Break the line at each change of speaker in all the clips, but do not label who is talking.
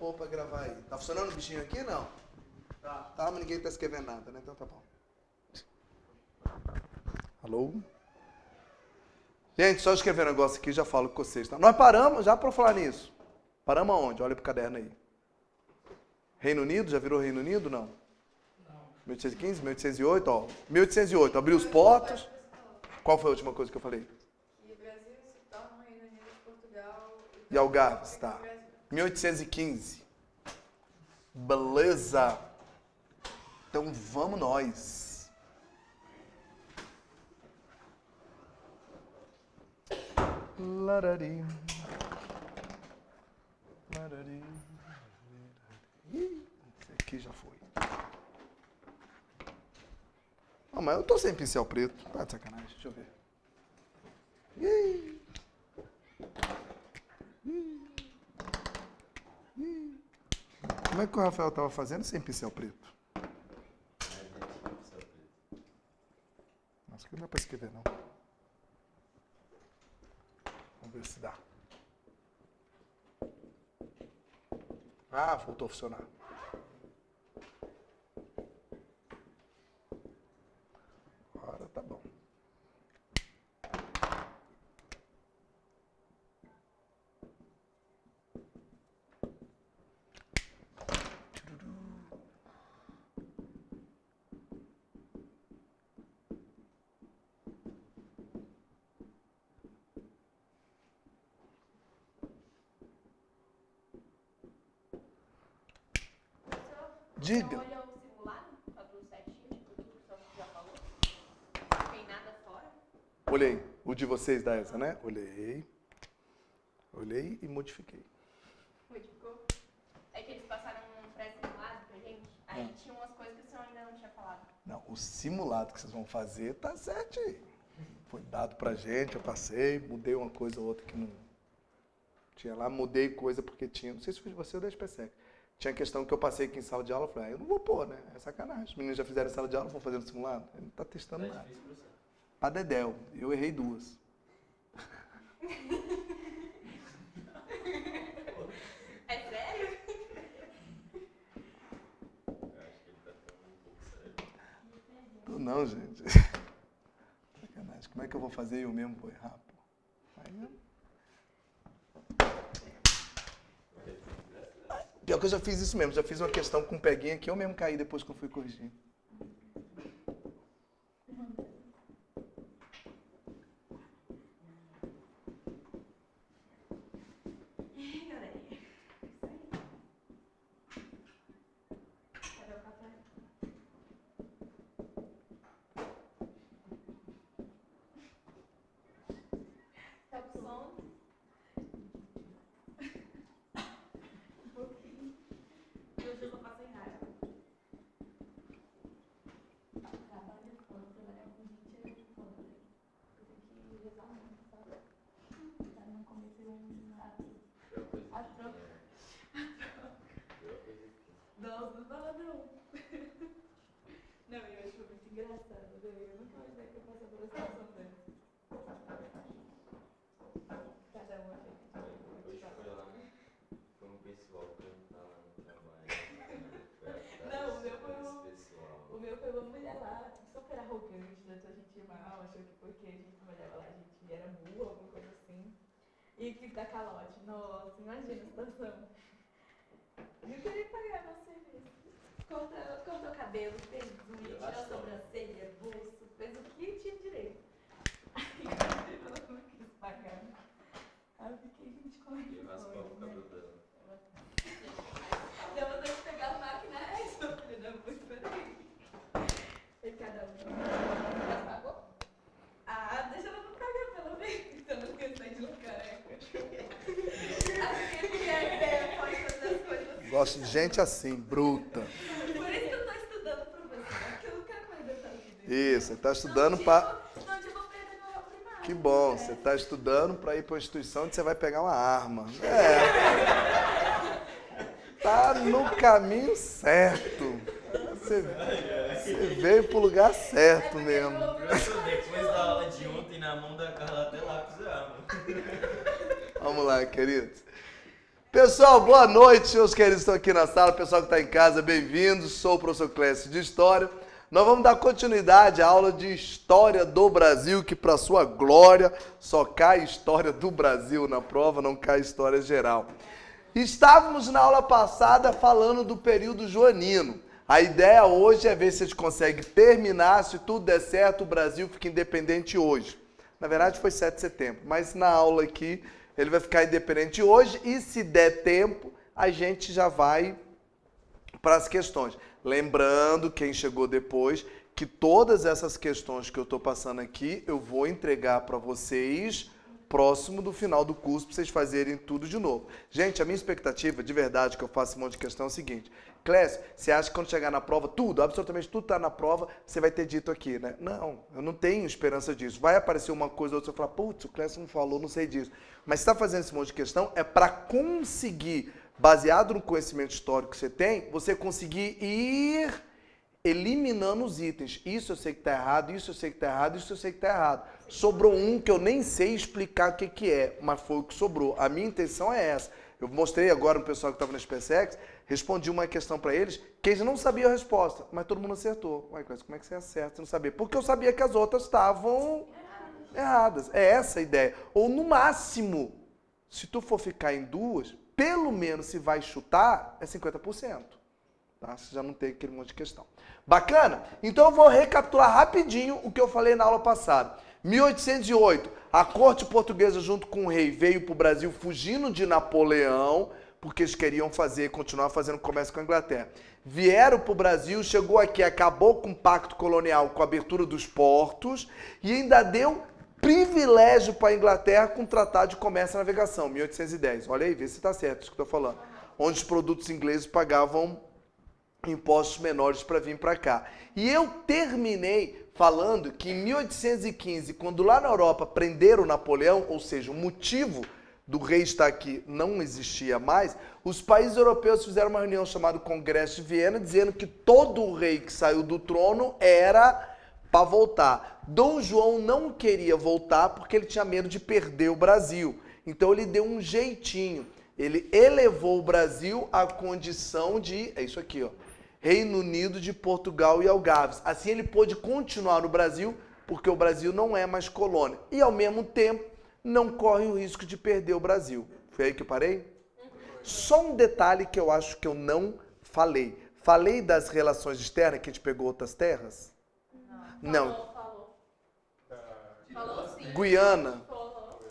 pôr pra gravar aí. Tá funcionando o bichinho aqui, não? Tá, mas ninguém tá escrevendo nada, né? Então tá bom. Alô? Gente, só escrever um negócio aqui, já falo com vocês. Tá? Nós paramos já para falar nisso. Paramos aonde? Olha pro caderno aí. Reino Unido, já virou Reino Unido? Não. 1815, 1808, ó. 1808, abriu os portos. Qual foi a última coisa que eu falei?
Que o Brasil se torna um Reino Unido de Portugal
E Algarves, tá. 1815. Beleza. Então vamos nós. Larari. Larari. Esse aqui já foi. Ah, mas eu tô sem pincel preto. Tá de sacanagem, deixa eu ver. Como é que o Rafael tava fazendo sem pincel preto? Nossa, que não dá pra escrever, não. Vamos ver se dá. Ah, voltou a funcionar. Agora tá bom. Diga.
Então, olha o simulado, tá tudo certinho, tipo, tudo que o senhor já falou? Não tem nada fora?
Olhei. O de vocês da ESA, né? Olhei. Olhei e modifiquei.
Modificou? É que eles passaram um pré-simulado pra gente, aí tinha umas coisas que o senhor ainda não tinha falado.
Não, o simulado que vocês vão fazer tá certinho. Foi dado pra gente, eu passei, mudei uma coisa ou outra que não tinha lá, mudei coisa porque tinha, não sei se foi de você ou da SPSEC. Tinha questão que eu passei aqui em sala de aula, eu falei, eu não vou pôr, né? É sacanagem. Os meninos já fizeram em sala de aula, não vão fazer no simulado. Ele não tá testando nada. Pra Dedéu, eu errei duas.
É sério?
Não, gente. Sacanagem. Como é que eu vou fazer eu mesmo vou errar, pô? Aí, pior que eu já fiz isso mesmo, já fiz uma questão com um peguinha que eu mesmo caí depois que eu fui corrigir.
Cadê o café? Tá com sono? Um pouquinho. E hoje eu só passei raiva. Trabalho foda, trabalhar com gente é foda. Eu tenho que rezar muito, sabe? Pra não cometer um ato. A troca. Não fala não. Não, eu acho muito engraçado, né? Eu nunca imaginei que eu passei por uma situação dessa. Cada um achei que tinha.
Hoje foi lá, foi um pessoal perguntar lá no trabalho.
Não, o meu foi uma mulher lá, super arrogante, tratou a gente mal, achou que porque a gente trabalhava lá a gente era burra, alguma coisa assim. E quis dar calote. Nossa, imagina a situação. Não queria pagar meu serviço. Cortou o cabelo, fez unha, tirou a sobrancelha, bolso, fez o que tinha direito. Aí ela não quis pagar. Aí eu fiquei, gente, como é que
E raspar o
foi, né?
cabelo dela.
Deu vontade de pegar a máquina, sua filha da mãe, peraí. E cada um. Já pagou? Ah, deixa ela não pagar pelo menos, então não quer sair de lá careca. Acho que ele quer ideia, pode fazer as coisas assim.
Gosto de gente assim, bruta.
Por isso que eu tô estudando professor, porque eu não quero mais dessa vida.
Isso, você tá estudando para...
Não, eu vou perder meu réu primário.
Que bom, você tá estudando para ir para uma instituição onde você vai pegar uma arma. É. Tá no caminho certo. Você veio pro lugar certo mesmo.
Professor, depois da aula de ontem, na mão da Carla até lápis é arma.
Vamos lá, queridos. Pessoal, boa noite, meus queridos que estão aqui na sala, pessoal que está em casa, bem-vindos. Sou o professor Clécio de História. Nós vamos dar continuidade à aula de História do Brasil, que para sua glória só cai História do Brasil na prova, não cai História geral. Estávamos na aula passada falando do período joanino. A ideia hoje é ver se a gente consegue terminar, se tudo der certo, o Brasil fica independente hoje. Na verdade foi 7 de setembro, mas na aula aqui ele vai ficar independente hoje e se der tempo, a gente já vai para as questões. Lembrando, quem chegou depois, que todas essas questões que eu estou passando aqui, eu vou entregar para vocês próximo do final do curso, para vocês fazerem tudo de novo. Gente, a minha expectativa, de verdade, que eu faço um monte de questão é o seguinte. Clécio, você acha que quando chegar na prova, tudo, absolutamente tudo está na prova, você vai ter dito aqui, né? Não, eu não tenho esperança disso. Vai aparecer uma coisa ou outra, você vai falar, putz, o Clécio não falou, não sei disso. Mas se está fazendo esse monte de questão, é para conseguir, baseado no conhecimento histórico que você tem, você conseguir ir eliminando os itens. Isso eu sei que está errado, isso eu sei que está errado, isso eu sei que está errado. Sobrou um que eu nem sei explicar o que é, mas foi o que sobrou. A minha intenção é essa. Eu mostrei agora no pessoal que estava na SpaceX, respondi uma questão para eles, que eles não sabiam a resposta, mas todo mundo acertou. Ué, como é que você acerta se não sabia? Porque eu sabia que as outras estavam erradas. É essa a ideia. Ou no máximo, se tu for ficar em duas, pelo menos se vai chutar, é 50%. Tá? Você já não tem aquele monte de questão. Bacana? Então eu vou recapitular rapidinho o que eu falei na aula passada. 1808, a corte portuguesa junto com o rei veio para o Brasil fugindo de Napoleão, porque eles queriam continuar fazendo comércio com a Inglaterra. Vieram para o Brasil, chegou aqui, acabou com o pacto colonial, com a abertura dos portos, e ainda deu privilégio para a Inglaterra com o Tratado de Comércio e Navegação, 1810. Olha aí, vê se está certo isso que eu estou falando. Onde os produtos ingleses pagavam impostos menores para vir para cá. E eu terminei falando que em 1815, quando lá na Europa prenderam Napoleão, ou seja, o motivo do rei estar aqui não existia mais, os países europeus fizeram uma reunião chamada Congresso de Viena, dizendo que todo rei que saiu do trono era para voltar. Dom João não queria voltar porque ele tinha medo de perder o Brasil. Então ele deu um jeitinho. Ele elevou o Brasil à condição de, é isso aqui, ó, Reino Unido de Portugal e Algarves. Assim ele pôde continuar no Brasil, porque o Brasil não é mais colônia. E ao mesmo tempo, não corre o risco de perder o Brasil. Foi aí que eu parei? Só um detalhe que eu acho que eu não falei. Falei das relações externas, que a gente pegou outras terras? Não.
Falou sim.
Guiana
Falou.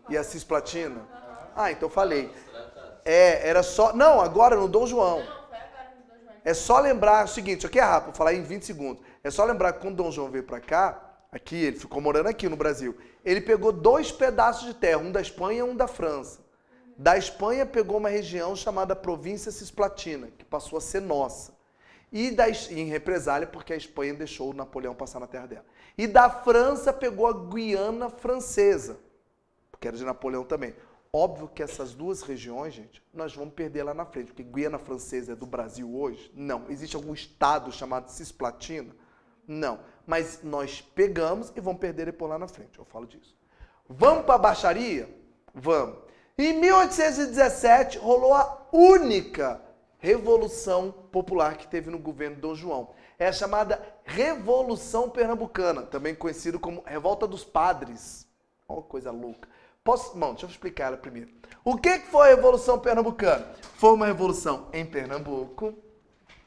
e a Cisplatina? Ah, então falei. Era só... Não, agora no Dom João.
Não, foi agora no Dom João.
É só lembrar o seguinte, isso aqui é rápido, vou falar em 20 segundos. É só lembrar que quando Dom João veio para cá, aqui, ele ficou morando aqui no Brasil, ele pegou 2 pedaços de terra, um da Espanha e um da França. Da Espanha pegou uma região chamada Província Cisplatina, que passou a ser nossa. E em represália, porque a Espanha deixou o Napoleão passar na terra dela. E da França pegou a Guiana Francesa, porque era de Napoleão também. Óbvio que essas duas regiões, gente, nós vamos perder lá na frente, porque Guiana Francesa é do Brasil hoje? Não. Existe algum estado chamado Cisplatina? Não. Mas nós pegamos e vamos perder depois lá na frente, eu falo disso. Vamos para a baixaria? Vamos. Em 1817 rolou a única Revolução Popular que teve no governo de Dom João. É a chamada Revolução Pernambucana, também conhecido como Revolta dos Padres. Olha que coisa louca. Não, deixa eu explicar ela primeiro. O que foi a Revolução Pernambucana? Foi uma revolução em Pernambuco,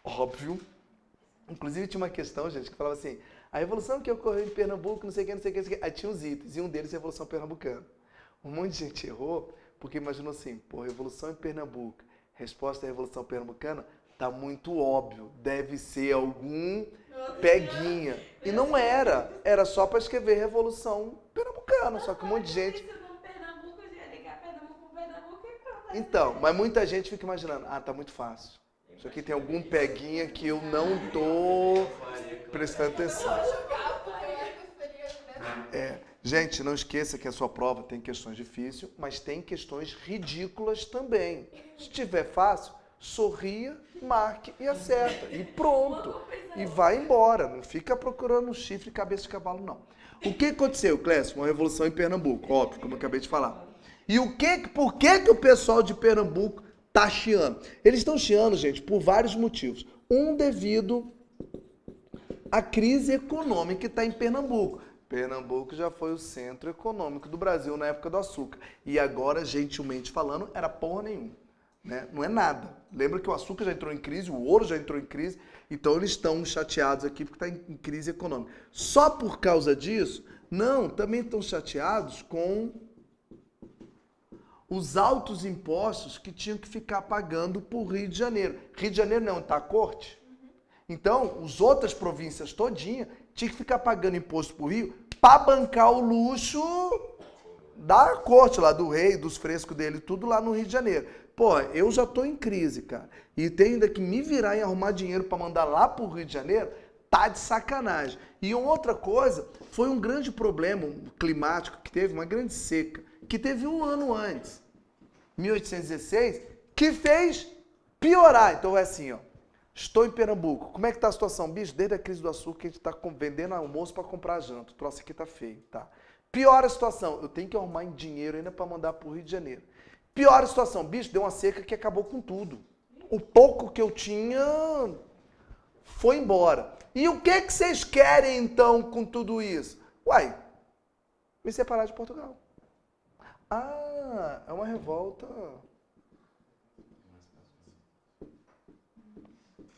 óbvio. Inclusive tinha uma questão, gente, que falava assim, a revolução que ocorreu em Pernambuco, não sei o que, não sei o que, não sei o que. Aí tinha os itens, e um deles é a Revolução Pernambucana. Um monte de gente errou, porque imaginou assim, pô, Revolução em Pernambuco, resposta à Revolução Pernambucana, tá muito óbvio, deve ser algum peguinha. E não era, era só para escrever Revolução Pernambucana, só que um monte de gente... Então, mas muita gente fica imaginando, tá muito fácil. Isso aqui tem algum peguinha que eu não tô prestando atenção. Gente, não esqueça que a sua prova tem questões difíceis, mas tem questões ridículas também. Se estiver fácil, sorria, marque e acerta. E pronto. E vai embora. Não fica procurando um chifre e cabeça de cavalo, não. O que aconteceu, Clécio? Uma revolução em Pernambuco, óbvio, como eu acabei de falar. E por que o pessoal de Pernambuco tá chiando? Eles estão chiando, gente, por vários motivos. Um devido à crise econômica que está em Pernambuco. Pernambuco já foi o centro econômico do Brasil na época do açúcar. E agora, gentilmente falando, era porra nenhuma. Né? Não é nada. Lembra que o açúcar já entrou em crise, o ouro já entrou em crise, então eles estão chateados aqui porque está em crise econômica. Só por causa disso? Não, também estão chateados com os altos impostos que tinham que ficar pagando por Rio de Janeiro. Rio de Janeiro não está a corte? Então, as outras províncias todinha tinham que ficar pagando imposto pro Rio para bancar o luxo da corte lá, do rei, dos frescos dele, tudo lá no Rio de Janeiro. Pô, eu já tô em crise, cara. E tenho ainda que me virar e arrumar dinheiro para mandar lá pro Rio de Janeiro, tá de sacanagem. E outra coisa, foi um grande problema climático que teve, uma grande seca, que teve um ano antes, 1816, que fez piorar. Então é assim, ó. Estou em Pernambuco. Como é que tá a situação? Bicho, desde a crise do açúcar, a gente tá vendendo almoço para comprar janta. O troço aqui tá feio, tá? Piora a situação. Eu tenho que arrumar dinheiro ainda para mandar pro Rio de Janeiro. Piora a situação. Bicho, deu uma seca que acabou com tudo. O pouco que eu tinha foi embora. E o que vocês querem, então, com tudo isso? Uai, me separar de Portugal. Ah, é uma revolta.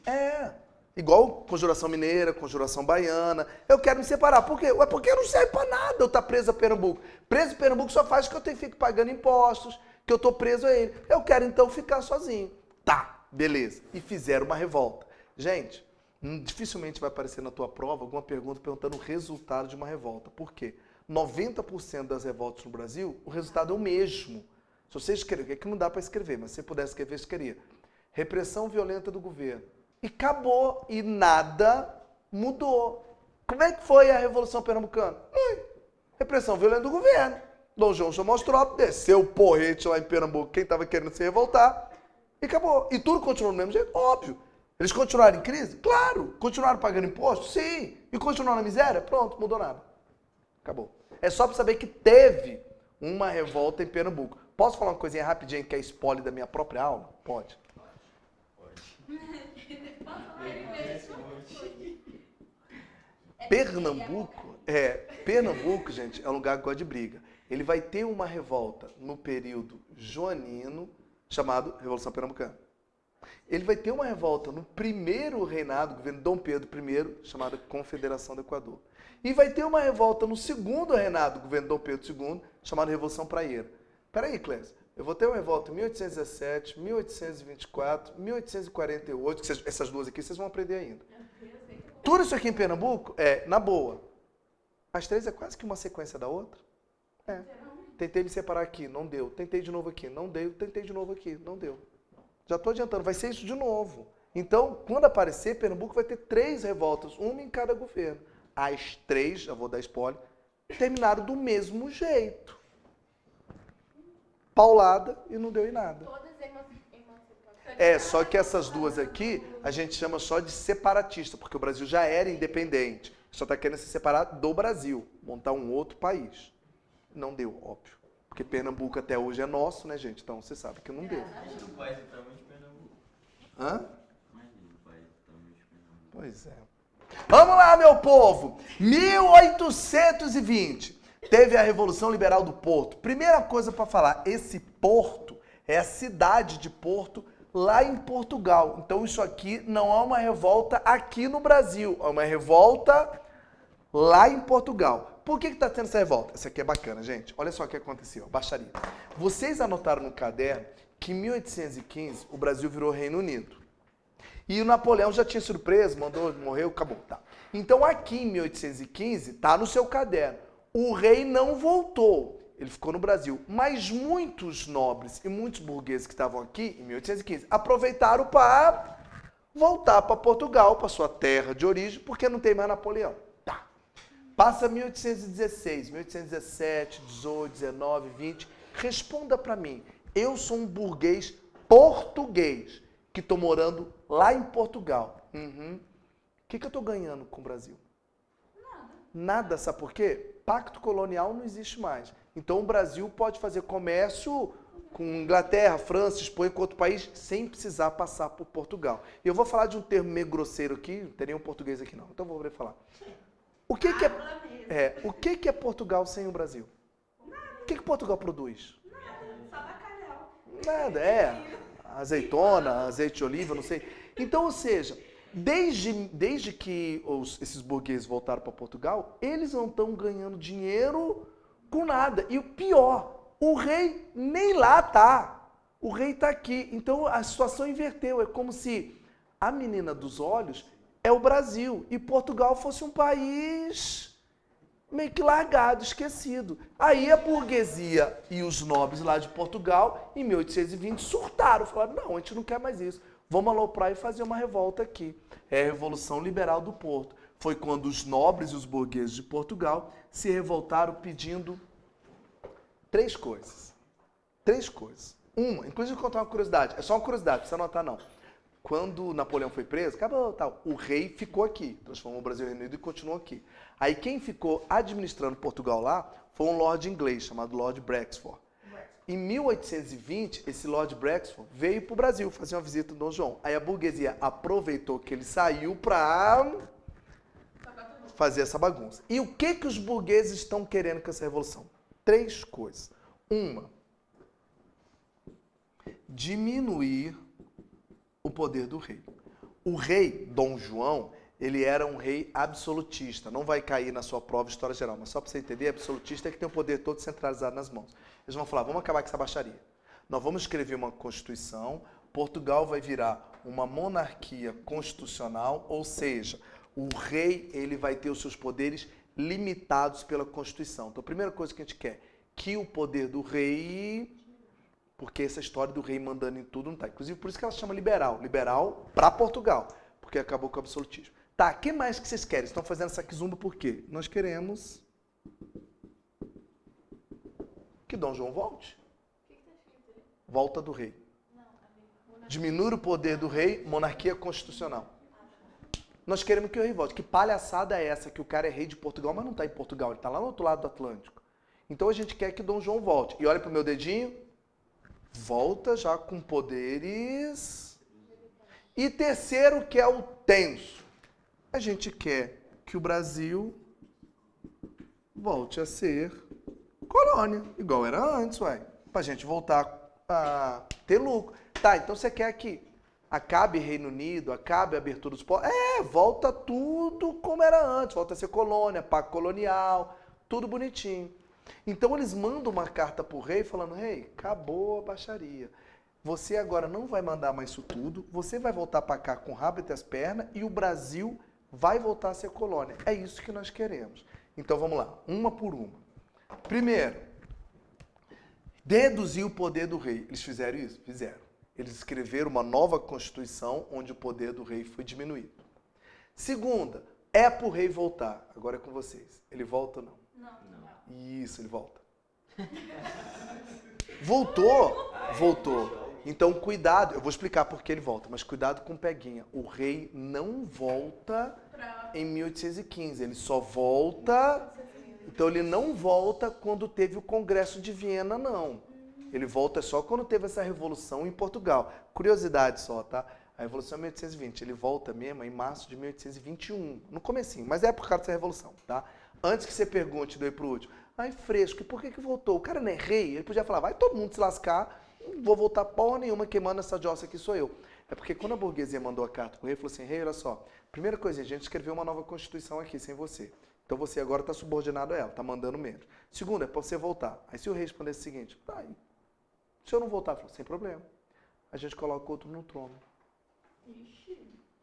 É, igual Conjuração Mineira, Conjuração Baiana. Eu quero me separar. Por quê? Ué, porque eu não serve pra nada eu estar preso a Pernambuco. Preso a Pernambuco só faz que eu fico pagando impostos, que eu tô preso a ele. Eu quero, então, ficar sozinho. Tá, beleza. E fizeram uma revolta. Gente, dificilmente vai aparecer na tua prova alguma pergunta perguntando o resultado de uma revolta. Por quê? 90% das revoltas no Brasil, o resultado é o mesmo. Se você escrever, é que não dá para escrever, mas se você pudesse escrever, escreveria. Repressão violenta do governo. E acabou. E nada mudou. Como é que foi a Revolução Pernambucana? Repressão violenta do governo. Dom João Chomostrópolis desceu o porrete lá em Pernambuco, quem estava querendo se revoltar, e acabou. E tudo continuou do mesmo jeito? Óbvio. Eles continuaram em crise? Claro. Continuaram pagando imposto? Sim. E continuaram na miséria? Pronto, mudou nada. Acabou. É só para saber que teve uma revolta em Pernambuco. Posso falar uma coisinha rapidinha que é spoiler da minha própria aula? Pode. Pernambuco, gente, é um lugar que gosta de briga. Ele vai ter uma revolta no período joanino, chamado Revolução Pernambucana. Ele vai ter uma revolta no primeiro reinado, governo Dom Pedro I, chamada Confederação do Equador. E vai ter uma revolta no segundo reinado, governo Dom Pedro II, chamada Revolução Praieira. Peraí, Clécio, eu vou ter uma revolta em 1817, 1824, 1848, essas duas aqui vocês vão aprender ainda. Tudo isso aqui em Pernambuco é na boa. As três é quase que uma sequência da outra. É. Tentei me separar aqui, não deu. Tentei de novo aqui, não deu. Tentei de novo aqui, não deu. Já estou adiantando, vai ser isso de novo. Então, quando aparecer, Pernambuco vai ter 3 revoltas, uma em cada governo. As 3, já vou dar spoiler, terminaram do mesmo jeito. Paulada e não deu em nada.
Todas
Só que essas duas aqui, a gente chama só de separatista, porque o Brasil já era independente. Só está querendo se separar do Brasil, montar um outro país. Não deu, óbvio. Porque Pernambuco até hoje é nosso, né, gente? Então você sabe que não deu.
Imagina o país do tamanho de Pernambuco.
Hã?
Imagina o país do tamanho de Pernambuco.
Pois é. Vamos lá, meu povo! 1820. Teve a Revolução Liberal do Porto. Primeira coisa para falar, esse Porto é a cidade de Porto, lá em Portugal. Então isso aqui não é uma revolta aqui no Brasil, é uma revolta lá em Portugal. Por que está tendo essa revolta? Essa aqui é bacana, gente. Olha só o que aconteceu, baixaria. Vocês anotaram no caderno que em 1815 o Brasil virou Reino Unido. E o Napoleão já tinha sido preso, morreu, acabou. Tá. Então aqui em 1815, tá no seu caderno, o rei não voltou. Ele ficou no Brasil. Mas muitos nobres e muitos burgueses que estavam aqui em 1815 aproveitaram para voltar para Portugal, para sua terra de origem, porque não tem mais Napoleão. Tá. Passa 1816, 1817, 18, 19, 20. Responda para mim. Eu sou um burguês português que estou morando lá em Portugal. O que eu estou ganhando com o Brasil? Nada, sabe por quê? Pacto colonial não existe mais. Então o Brasil pode fazer comércio com Inglaterra, França, Espanha, com outro país, sem precisar passar por Portugal. E eu vou falar de um termo meio grosseiro aqui, não tem nenhum português aqui não, então eu vou falar. O que é Portugal sem o Brasil? O que Portugal produz?
Só bacalhau.
Nada, azeitona, azeite de oliva, não sei. Então, ou seja, desde que esses burgueses voltaram para Portugal, eles não estão ganhando dinheiro com nada. E o pior, o rei nem lá tá. O rei está aqui. Então a situação inverteu. É como se a menina dos olhos é o Brasil e Portugal fosse um país meio que largado, esquecido. Aí a burguesia e os nobres lá de Portugal, em 1820, surtaram. Falaram, não, a gente não quer mais isso. Vamos aloprar e fazer uma revolta aqui. É a Revolução Liberal do Porto. Foi quando os nobres e os burgueses de Portugal se revoltaram pedindo três coisas. Uma, inclusive vou contar uma curiosidade. É só uma curiosidade, não precisa anotar não. Quando Napoleão foi preso, acabou tal. O rei ficou aqui, transformou o Brasil em Reino Unido e continuou aqui. Aí quem ficou administrando Portugal lá foi um lord inglês chamado Lord Brexford. Em 1820, esse Lord Brexford veio para o Brasil fazer uma visita do Dom João. Aí a burguesia aproveitou que ele saiu para fazer essa bagunça. E o que os burgueses estão querendo com essa revolução? Três coisas. Uma, diminuir o poder do rei. O rei, Dom João, ele era um rei absolutista. Não vai cair na sua prova de história geral, mas só para você entender, absolutista é que tem o poder todo centralizado nas mãos. Eles vão falar, vamos acabar com essa baixaria. Nós vamos escrever uma Constituição, Portugal vai virar uma monarquia constitucional, ou seja, o rei ele vai ter os seus poderes limitados pela Constituição. Então, a primeira coisa que a gente quer, que o poder do rei, porque essa história do rei mandando em tudo não está. Inclusive, por isso que ela chama liberal. Liberal para Portugal, porque acabou com o absolutismo. Tá, o que mais que vocês querem? Estão fazendo essa quizumba por quê? Nós queremos que Dom João volte. Volta do rei. Diminuir o poder do rei, monarquia constitucional. Nós queremos que o rei volte. Que palhaçada é essa que o cara é rei de Portugal, mas não está em Portugal, ele está lá no outro lado do Atlântico. Então a gente quer que Dom João volte. E olha para o meu dedinho, volta já com poderes. E terceiro, que é o tenso. A gente quer que o Brasil volte a ser colônia, igual era antes, ué. Pra gente voltar a ter lucro. Tá, então você quer que acabe Reino Unido, acabe a abertura dos povos. Volta tudo como era antes, volta a ser colônia, pacto colonial, tudo bonitinho. Então eles mandam uma carta pro rei falando, rei, acabou a baixaria. Você agora não vai mandar mais isso tudo, você vai voltar para cá com o rabo entre as pernas e o Brasil vai voltar a ser colônia. É isso que nós queremos. Então vamos lá, uma por uma. Primeiro, reduzir o poder do rei. Eles fizeram isso? Fizeram. Eles escreveram uma nova Constituição onde o poder do rei foi diminuído. Segunda, é para o rei voltar. Agora é com vocês. Ele volta ou não?
Não.
Isso, ele volta. Voltou. Então, cuidado. Eu vou explicar por que ele volta, mas cuidado com o peguinha. O rei não volta em 1815. Ele só volta... Então, ele não volta quando teve o Congresso de Viena, não. Ele volta só quando teve essa revolução em Portugal. Curiosidade só, tá? A revolução é 1820. Ele volta mesmo em março de 1821. No comecinho, mas é por causa dessa revolução, tá? Antes que você pergunte do aí pro último. Ai, fresco, e por que voltou? O cara não é rei? Ele podia falar, vai todo mundo se lascar, não vou voltar porra nenhuma, quem manda essa jossa aqui sou eu. É porque quando a burguesia mandou a carta pro rei, falou assim, rei, olha só, primeira coisa, a gente escreveu uma nova Constituição aqui, sem você. Então você agora está subordinado a ela, está mandando menos. Segunda, é para você voltar. Aí se o rei respondesse o seguinte, tá aí. Se eu não voltar, falou, sem problema. A gente coloca outro no trono.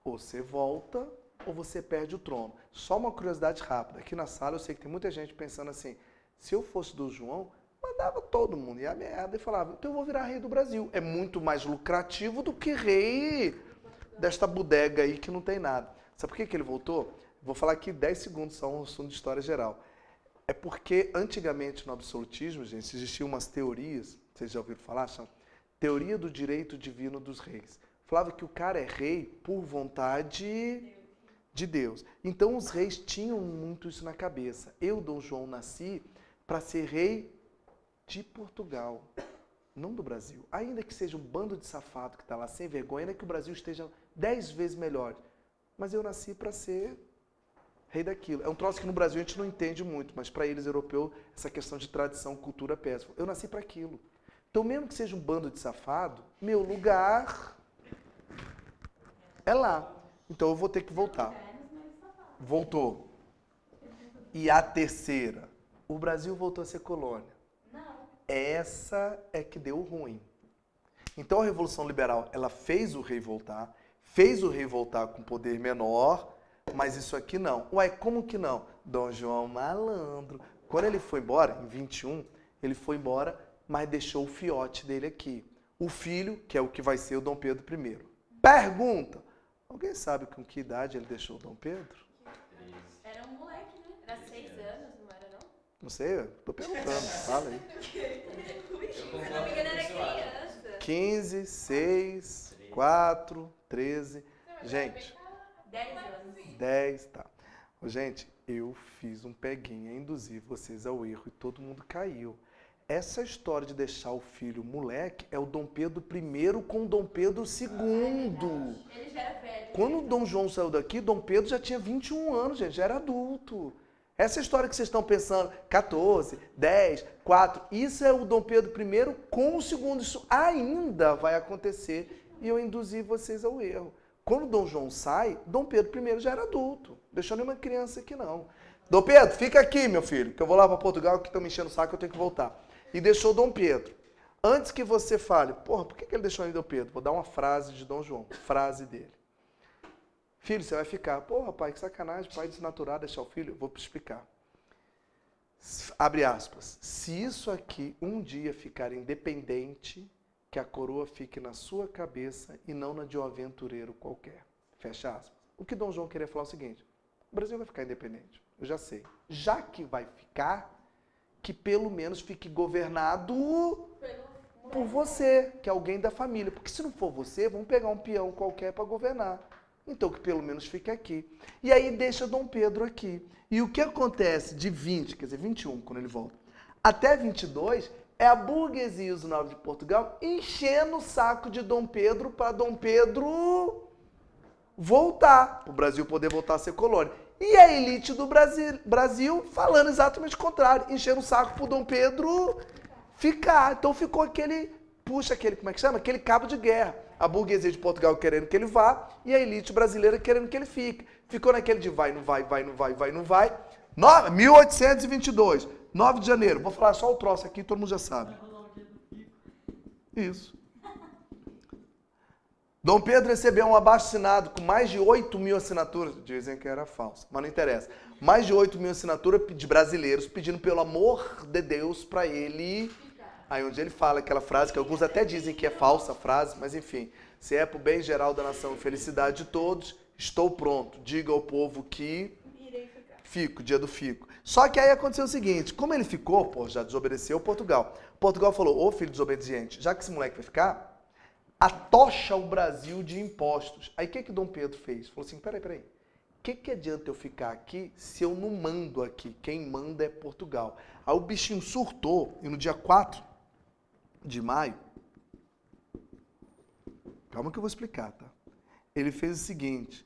Ou você volta, ou você perde o trono. Só uma curiosidade rápida. Aqui na sala eu sei que tem muita gente pensando assim, se eu fosse do João, mandava todo mundo, ia merda, e falava, então eu vou virar rei do Brasil. É muito mais lucrativo do que rei desta bodega aí que não tem nada. Sabe por que ele voltou? Vou falar aqui 10 segundos, só um assunto de história geral. É porque antigamente no absolutismo, gente, existiam umas teorias, vocês já ouviram falar? Chama teoria do direito divino dos reis. Falava que o cara é rei por vontade de Deus. Então os reis tinham muito isso na cabeça. Eu, Dom João, nasci para ser rei de Portugal. não do Brasil, ainda que seja um bando de safado que está lá sem vergonha, ainda que o Brasil esteja 10 vezes melhor, mas eu nasci para ser rei daquilo. É um troço que no Brasil a gente não entende muito, mas para eles, europeus, essa questão de tradição, cultura é péssima. Eu nasci para aquilo. Então, mesmo que seja um bando de safado, meu lugar é lá. Então, eu vou ter que voltar. Voltou. E a terceira, o Brasil voltou a ser colônia. Essa é que deu ruim. Então, a Revolução Liberal, ela fez o rei voltar com poder menor, mas isso aqui não. Ué, como que não? Dom João Malandro. Quando ele foi embora, em 21, ele foi embora, mas deixou o fiote dele aqui. O filho, que é o que vai ser o Dom Pedro I. Pergunta, alguém sabe com que idade ele deixou o Dom Pedro?
Era um moleque, né? Era 6 anos, não era não?
Não sei, eu tô perguntando, fala aí.
Se não me engano, era criança.
15, 6, 4, 13. Gente,
10 anos.
10, tá. Gente, eu fiz um peguinha, induzir vocês ao erro e todo mundo caiu. Essa história de deixar o filho moleque é o Dom Pedro I com o Dom Pedro II.
Ele já era velho.
Quando o Dom João saiu daqui, Dom Pedro já tinha 21 anos, gente, já era adulto. Essa história que vocês estão pensando, 14, 10, 4, isso é o Dom Pedro I com o segundo. Isso ainda vai acontecer e eu induzi vocês ao erro. Quando Dom João sai, Dom Pedro I já era adulto. Deixou nenhuma criança aqui, não. Dom Pedro, fica aqui, meu filho, que eu vou lá para Portugal, que estão me enchendo o saco, eu tenho que voltar. E deixou Dom Pedro. Antes que você fale, porra, por que ele deixou aí Dom Pedro? Vou dar uma frase de Dom João, frase dele. Filho, você vai ficar. Porra, pai, que sacanagem, pai desnaturado deixar o filho. Eu vou te explicar. Abre aspas. Se isso aqui um dia ficar independente, que a coroa fique na sua cabeça e não na de um aventureiro qualquer. Fecha aspas. O que Dom João queria falar é o seguinte, o Brasil vai ficar independente, eu já sei. Já que vai ficar, que pelo menos fique governado por você, que é alguém da família. Porque se não for você, vamos pegar um peão qualquer para governar. Então que pelo menos fique aqui. E aí deixa Dom Pedro aqui. E o que acontece de 20, quer dizer, 21, quando ele volta, até 22, é a burguesia e os nobres de Portugal enchendo o saco de Dom Pedro para Dom Pedro voltar, para o Brasil poder voltar a ser colônia. E a elite do Brasil falando exatamente o contrário, enchendo o saco para o Dom Pedro ficar. Então ficou aquele, como é que chama? Aquele cabo de guerra. A burguesia de Portugal querendo que ele vá e a elite brasileira querendo que ele fique. Ficou naquele de vai, não vai, vai, não vai, vai, não vai. 1822, 9 de janeiro. Vou falar só o troço aqui, todo mundo já sabe. Isso. Dom Pedro recebeu um abaixo-assinado com mais de 8 mil assinaturas. Dizem que era falso, mas não interessa. Mais de 8 mil assinaturas de brasileiros pedindo pelo amor de Deus para ele... Aí onde ele fala aquela frase, que alguns até dizem que é falsa a frase, mas enfim. Se é pro bem geral da nação e felicidade de todos, estou pronto. Diga ao povo que... Fico, dia do fico. Só que aí aconteceu o seguinte, como ele ficou, pô, já desobedeceu Portugal. Portugal falou, ô filho desobediente, já que esse moleque vai ficar, atocha o Brasil de impostos. Aí o que Dom Pedro fez? Falou assim, peraí. O que adianta eu ficar aqui se eu não mando aqui? Quem manda é Portugal. Aí o bichinho surtou e no dia 4 de maio, calma que eu vou explicar, tá? Ele fez o seguinte,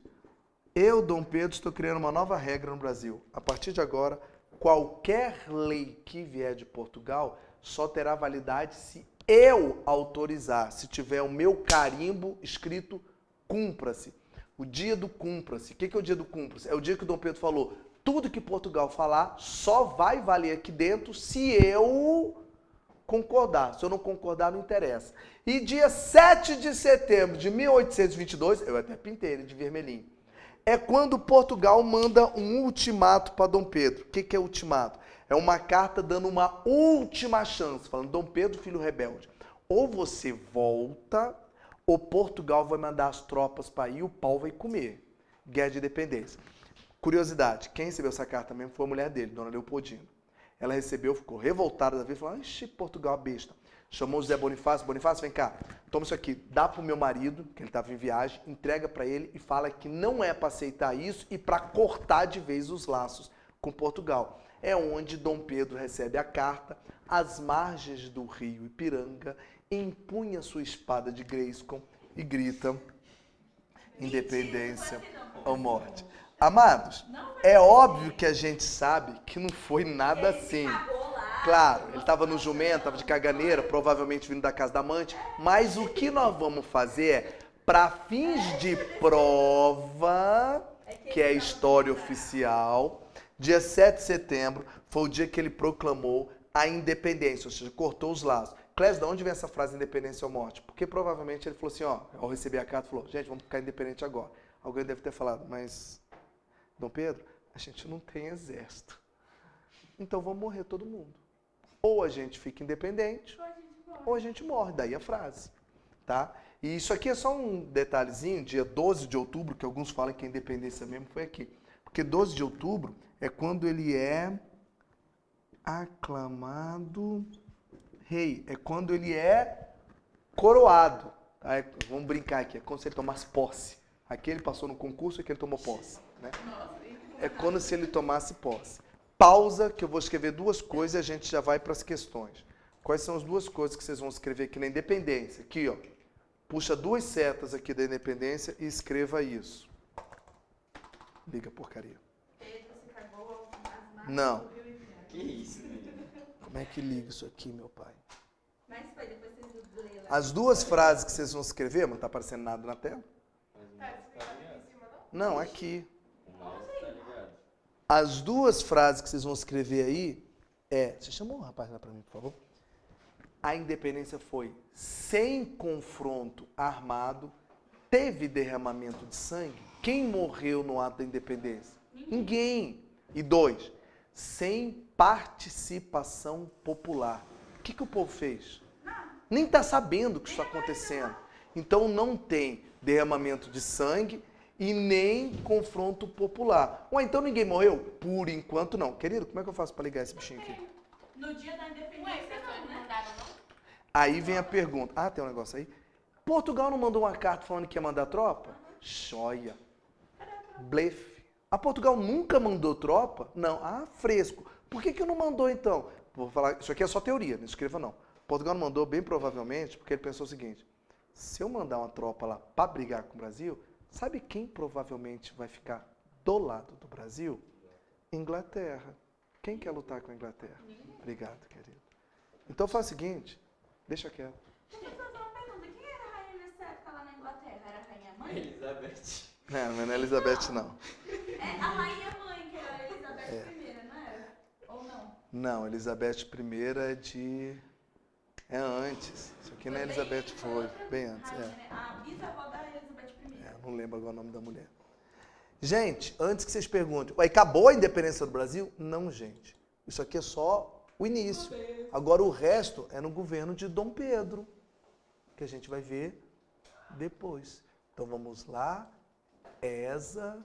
eu, Dom Pedro, estou criando uma nova regra no Brasil. A partir de agora, qualquer lei que vier de Portugal só terá validade se eu autorizar, se tiver o meu carimbo escrito cumpra-se. O dia do cumpra-se. O que é o dia do cumpra-se? É o dia que o Dom Pedro falou, tudo que Portugal falar só vai valer aqui dentro se eu concordar. Se eu não concordar, não interessa. E dia 7 de setembro de 1822, eu até pintei ele de vermelhinho, é quando Portugal manda um ultimato para Dom Pedro. O que é ultimato? É uma carta dando uma última chance, falando, Dom Pedro, filho rebelde, ou você volta, ou Portugal vai mandar as tropas para ir, o pau vai comer. Guerra de independência. Curiosidade, quem recebeu essa carta mesmo foi a mulher dele, Dona Leopoldina. Ela recebeu, ficou revoltada da vida, falou, ixi, Portugal, besta. Chamou o José Bonifácio, Bonifácio, vem cá, toma isso aqui, dá pro meu marido, que ele estava em viagem, entrega para ele e fala que não é para aceitar isso e para cortar de vez os laços com Portugal. É onde Dom Pedro recebe a carta, às margens do rio Ipiranga, empunha sua espada de Grayskull e grita: independência ou morte. Amados, é óbvio que a gente sabe que não foi nada assim. Claro, ele estava no jumento, estava de caganeira, provavelmente vindo da casa da amante, mas o que nós vamos fazer é, para fins de prova, que é a história oficial, dia 7 de setembro foi o dia que ele proclamou a independência, ou seja, cortou os laços. Clésio, de onde vem essa frase independência ou morte? Porque provavelmente ele falou assim, ó, ao receber a carta, falou, gente, vamos ficar independente agora. Alguém deve ter falado, mas, Dom Pedro, a gente não tem exército. Então vamos morrer todo mundo. Ou a gente fica independente, ou a gente morre. Daí a frase, tá? E isso aqui é só um detalhezinho, dia 12 de outubro, que alguns falam que a independência mesmo foi aqui. Porque 12 de outubro é quando ele é aclamado rei. É quando ele é coroado. Tá? Vamos brincar aqui, é quando ele tomasse posse. Aqui ele passou no concurso e aqui ele tomou posse. Né? É quando se ele tomasse posse. Pausa, que eu vou escrever duas coisas e a gente já vai para as questões. Quais são as duas coisas que vocês vão escrever aqui na independência? Aqui, ó. Puxa duas setas aqui da independência e escreva isso. Liga, porcaria. Não.
Que isso, menino?
Como é que liga isso aqui, meu pai?
Mas foi, depois vocês lêem lá.
As duas frases que vocês vão escrever, mas não tá aparecendo nada na tela? Não, aqui.
O mouse tá ligado.
As duas frases que vocês vão escrever aí é... Você chamou o rapaz lá para mim, por favor? A independência foi sem confronto armado, teve derramamento de sangue. Quem morreu no ato da independência? Ninguém. E dois, sem participação popular. O que o povo fez? Nem está sabendo que isso está acontecendo. Então não tem derramamento de sangue e nem confronto popular. Ou então ninguém morreu? Por enquanto não. Querido, como é que eu faço para ligar esse bichinho aqui?
No dia da independência, não mandaram, não?
Aí vem a pergunta. Ah, tem um negócio aí? Portugal não mandou uma carta falando que ia mandar tropa? Joia. Blefe. A Portugal nunca mandou tropa? Não. Ah, fresco. Por que não mandou então? Vou falar, isso aqui é só teoria, não escreva não. Portugal não mandou bem provavelmente porque ele pensou o seguinte, se eu mandar uma tropa lá para brigar com o Brasil, sabe quem provavelmente vai ficar do lado do Brasil? Inglaterra. Quem quer lutar com a Inglaterra? Obrigado, querido. Então faz o seguinte, deixa quieto.
Deixa eu fazer uma pergunta. Quem era a rainha nessa época lá na Inglaterra? Era a rainha mãe?
Elizabeth.
Não é Elizabeth não.
É a rainha mãe, que era a Elizabeth I, não era? Ou não?
Não, Elizabeth I é de... É antes. Isso aqui não é Elizabeth, foi bem antes. É.
A bisavó da Elizabeth I.
Não lembro agora o nome da mulher. Gente, antes que vocês perguntem, ué, acabou a independência do Brasil? Não, gente. Isso aqui é só o início. Agora o resto é no governo de Dom Pedro, que a gente vai ver depois. Então vamos lá. Esa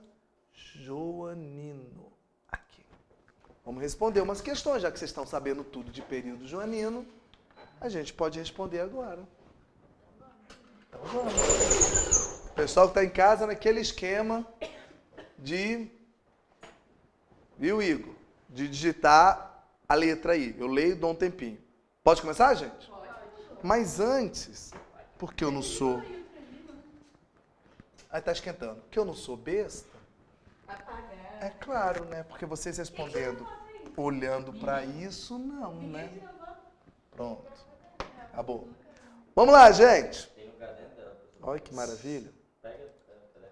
Joanino. Aqui. Vamos responder umas questões, já que vocês estão sabendo tudo de período joanino. A gente pode responder agora. Então vamos. O pessoal que está em casa naquele esquema de... Viu, Igor? De digitar a letra aí. Eu leio e dou um tempinho. Pode começar, gente? Pode. Mas antes, porque eu não sou... Aí tá esquentando. Porque eu não sou besta.
Apagar.
É claro, né? Porque vocês respondendo, olhando para isso, não, né? Pronto. Acabou. Vamos lá, gente.
Tem lugar dentro dela.
Olha que maravilha.
Pega o telefone.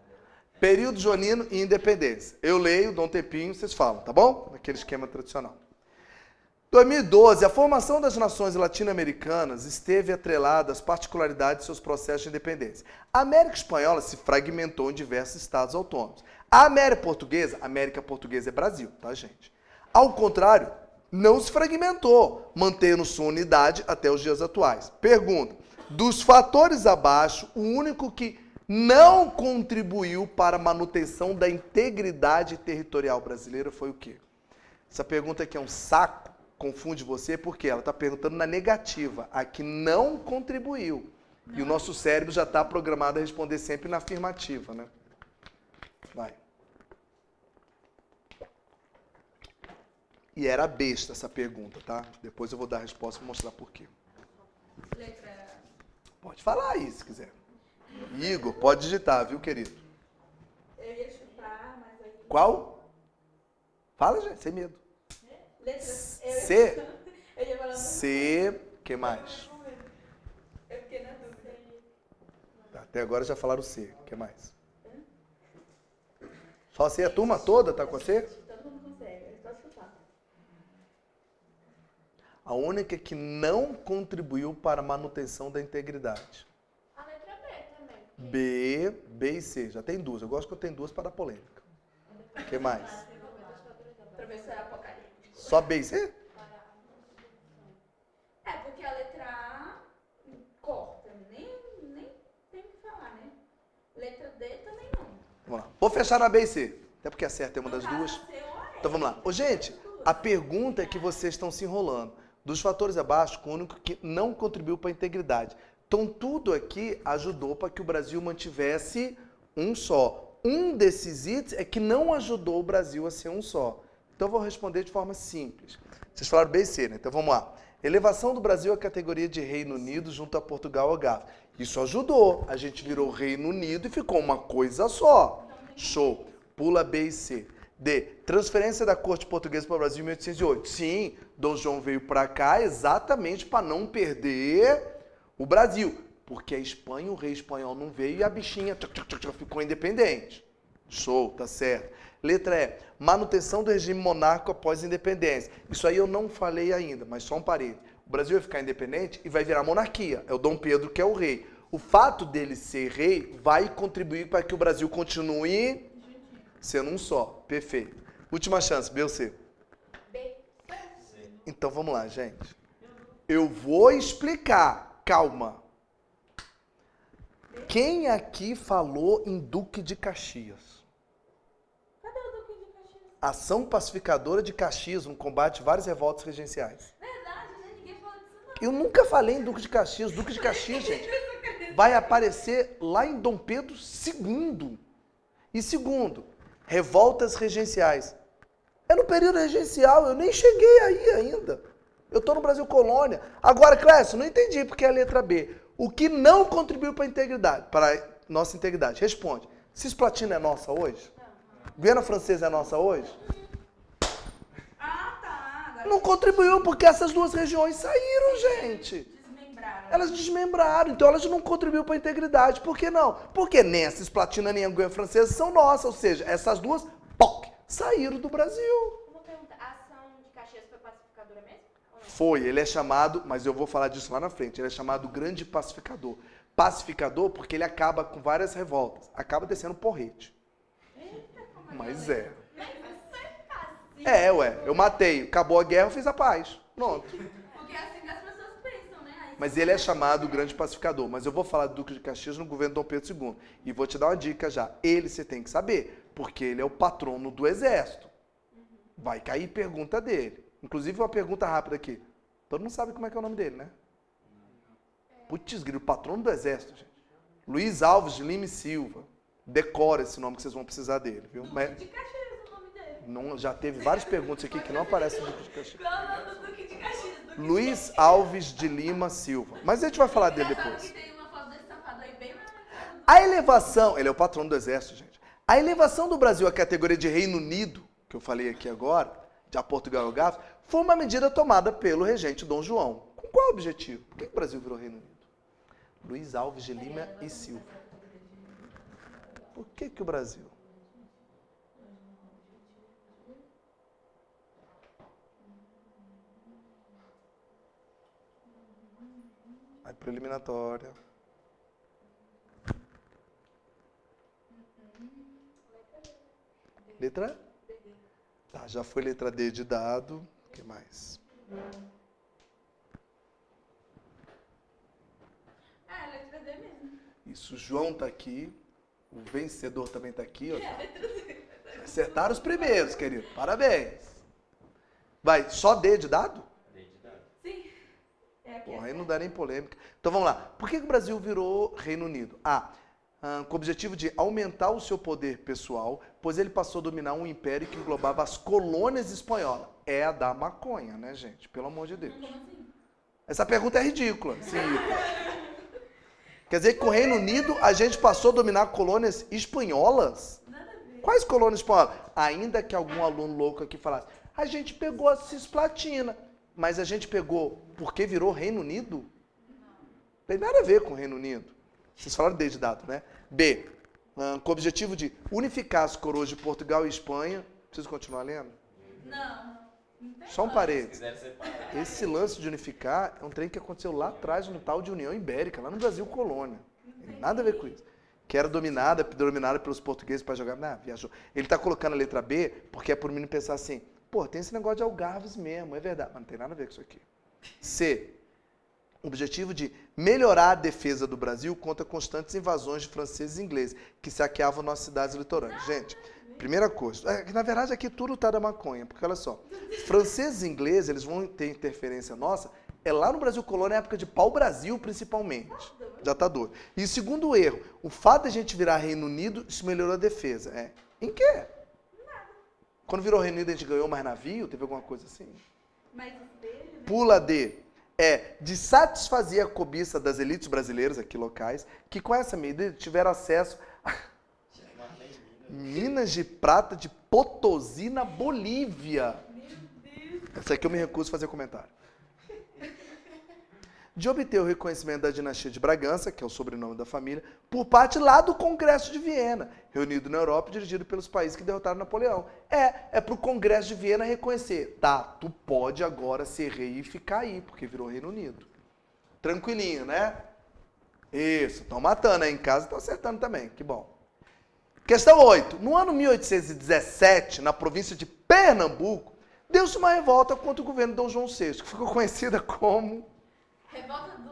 Período joanino e independência. Eu leio, dou um tempinho, vocês falam, tá bom? Naquele esquema tradicional. 2012, a formação das nações latino-americanas esteve atrelada às particularidades de seus processos de independência. A América Espanhola se fragmentou em diversos estados autônomos. A América Portuguesa é Brasil, tá, gente? Ao contrário, não se fragmentou, mantendo sua unidade até os dias atuais. Pergunta, dos fatores abaixo, o único que não contribuiu para a manutenção da integridade territorial brasileira foi o quê? Essa pergunta aqui é um saco. Confunde você porque ela está perguntando na negativa, a que não contribuiu. E o nosso cérebro já está programado a responder sempre na afirmativa, né? Vai. E era besta essa pergunta, tá? Depois eu vou dar a resposta e mostrar por quê.
Letra
Pode falar aí, se quiser. Igor, pode digitar, viu, querido?
Eu ia chutar, mas aí...
Qual? Fala, gente, sem medo.
Letra...
C.
Eu ia falar...
C. Que mais?
Eu fiquei na dúvida.
Até agora já falaram C. Que mais? Só C, a turma toda tá com C?
Todo mundo consegue, é só chutar.
A única que não contribuiu para a manutenção da integridade.
A letra B também.
B e C. Já tem duas. Eu gosto que eu tenho duas para dar polêmica. O que mais?
Pra ver se é apocalipse.
Só B e C?
É, porque a letra A corta. Nem tem o que falar, né? Letra D também não.
Vamos lá. Vou fechar na B e C. Até porque a certa é uma das duas. Então vamos lá. Ô, gente, a pergunta é que vocês estão se enrolando. Dos fatores abaixo, o único que não contribuiu para a integridade. Então tudo aqui ajudou para que o Brasil mantivesse um só. Um desses itens é que não ajudou o Brasil a ser um só. Então eu vou responder de forma simples. Vocês falaram B e C, né? Então vamos lá. Elevação do Brasil à categoria de Reino Unido junto a Portugal e Algarve. Isso ajudou. A gente virou Reino Unido e ficou uma coisa só. Show. Pula B e C. D. Transferência da corte portuguesa para o Brasil em 1808. Sim, Dom João veio para cá exatamente para não perder o Brasil. Porque a Espanha, o rei espanhol não veio e a bichinha ficou independente. Show, tá certo. Letra E. Manutenção do regime monárquico após a independência. Isso aí eu não falei ainda, mas só um parênteses. O Brasil vai ficar independente e vai virar monarquia. É o Dom Pedro que é o rei. O fato dele ser rei vai contribuir para que o Brasil continue sendo um só. Perfeito. Última chance, B ou C?
B.
Então vamos lá, gente. Eu vou explicar. Calma. Quem aqui falou em Duque de Caxias?
Cadê o Duque de Caxias?
Ação pacificadora de Caxias, um combate a várias revoltas regenciais.
Verdade, né? Ninguém falou disso não.
Eu nunca falei em Duque de Caxias. Duque de Caxias, gente, vai aparecer lá em Dom Pedro II. E segundo, revoltas regenciais. É no período regencial, eu nem cheguei aí ainda. Eu estou no Brasil Colônia. Agora, Clécio, não entendi porque é a letra B. O que não contribuiu para a integridade, para a nossa integridade? Responde. Cisplatina é nossa hoje? Guiana Francesa é nossa hoje?
Ah, tá. Agora
Não contribuiu porque essas duas regiões saíram, gente.
desmembraram.
Elas desmembraram, então elas não contribuíram para a integridade. Por que não? Porque nem a Cisplatina nem a Guiana Francesa são nossas, ou seja, essas duas saíram do Brasil.
Uma pergunta, a ação de Caxias foi pacificadora mesmo? Ou não?
Foi, ele é chamado, mas eu vou falar disso lá na frente, ele é chamado Grande Pacificador. Pacificador porque ele acaba com várias revoltas, acaba descendo porrete. Mas é.
Mas isso é fácil.
Ué, eu matei, acabou a guerra, eu fiz a paz. Pronto.
Porque é assim que as pessoas pensam, né? Aí
Mas ele é chamado Grande Pacificador. Mas eu vou falar do Duque de Caxias no governo Dom Pedro II. E vou te dar uma dica já. Ele você tem que saber, porque ele é o patrono do exército. Vai cair pergunta dele. Inclusive uma pergunta rápida aqui. Todo mundo sabe como é que é o nome dele, né? Putz, grilo, patrono do exército, gente. Luiz Alves de Lima e Silva. Decora esse nome que vocês vão precisar dele, viu? Mas
Duque de Caxias, o nome dele.
não, já teve várias perguntas aqui que não aparecem no Duque de Caxias.
Qual é o nome do Duque de Caxias? Duque de
Luiz Alves de Lima Silva. Mas a gente vai falar dele
Engraçado
depois.
que tem uma foto desse safado aí bem mais.
A elevação, ele é o patrono do exército, gente. A elevação do Brasil à categoria de Reino Unido, que eu falei aqui agora, de Portugal e Algarve, foi uma medida tomada pelo regente Dom João. Com qual objetivo? Por que o Brasil virou Reino Unido? Luiz Alves de Lima e Silva. Por que o Brasil? Vai para eliminatória. Letra? Tá, já foi letra D de dado. O que mais?
Ah, é letra D mesmo.
Isso, o João tá aqui. O vencedor também tá aqui, ó. Acertaram os primeiros, querido. Parabéns. Vai, só D de dado?
Sim. É aqui.
Porra, aí não dá nem polêmica. Então vamos lá. Por que o Brasil virou Reino Unido? Com o objetivo de aumentar o seu poder pessoal, pois ele passou a dominar um império que englobava as colônias espanholas. É a da maconha, né, gente? Pelo amor de Deus.
Como assim?
Essa pergunta é ridícula. Sim. Quer dizer que com o Reino Unido a gente passou a dominar colônias espanholas?
Nada a ver.
Quais colônias espanholas? Ainda que algum aluno louco aqui falasse, a gente pegou a Cisplatina, mas a gente pegou porque virou Reino Unido? Não tem nada a ver com o Reino Unido. Vocês falaram desde dado, né? B, com o objetivo de unificar as coroas de Portugal e Espanha. Preciso continuar lendo?
Não. Não tem
Só um
como.
parênteses.
Quiser separar.
Esse lance de unificar é um trem que aconteceu lá atrás, no tal de União Ibérica, lá no Brasil colônia. Não tem nada a ver com isso. Que era dominada pelos portugueses para jogar. Não, viajou. Ele está colocando a letra B porque é por mim pensar assim, pô, tem esse negócio de Algarves mesmo, é verdade. Mas não tem nada a ver com isso aqui. C. Objetivo de melhorar a defesa do Brasil contra constantes invasões de franceses e ingleses, que saqueavam nossas cidades litorâneas. Gente, primeira coisa, na verdade aqui tudo tá da maconha, porque olha só, franceses e ingleses, eles vão ter interferência nossa, é lá no Brasil colônia, na época de pau-brasil principalmente. Já tá doido. E segundo erro, o fato de a gente virar Reino Unido, isso melhorou a defesa. Em quê? Quando virou Reino Unido a gente ganhou mais navio? Teve alguma coisa assim?
Mas os dele, né?
Pula D. De satisfazer a cobiça das elites brasileiras, aqui locais, que com essa medida tiveram acesso a minas de prata de Potosí na Bolívia.
Meu Deus.
Essa aqui eu me recuso a fazer comentário. De obter o reconhecimento da dinastia de Bragança, que é o sobrenome da família, por parte lá do Congresso de Viena, reunido na Europa e dirigido pelos países que derrotaram Napoleão. É para o Congresso de Viena reconhecer. Tá, tu pode agora ser rei e ficar aí, porque virou Reino Unido. Tranquilinho, né? Isso, estão matando aí em casa, estão acertando também, que bom. Questão 8. No ano 1817, na província de Pernambuco, deu-se uma revolta contra o governo de Dom João VI, que ficou conhecida como...
Revolta do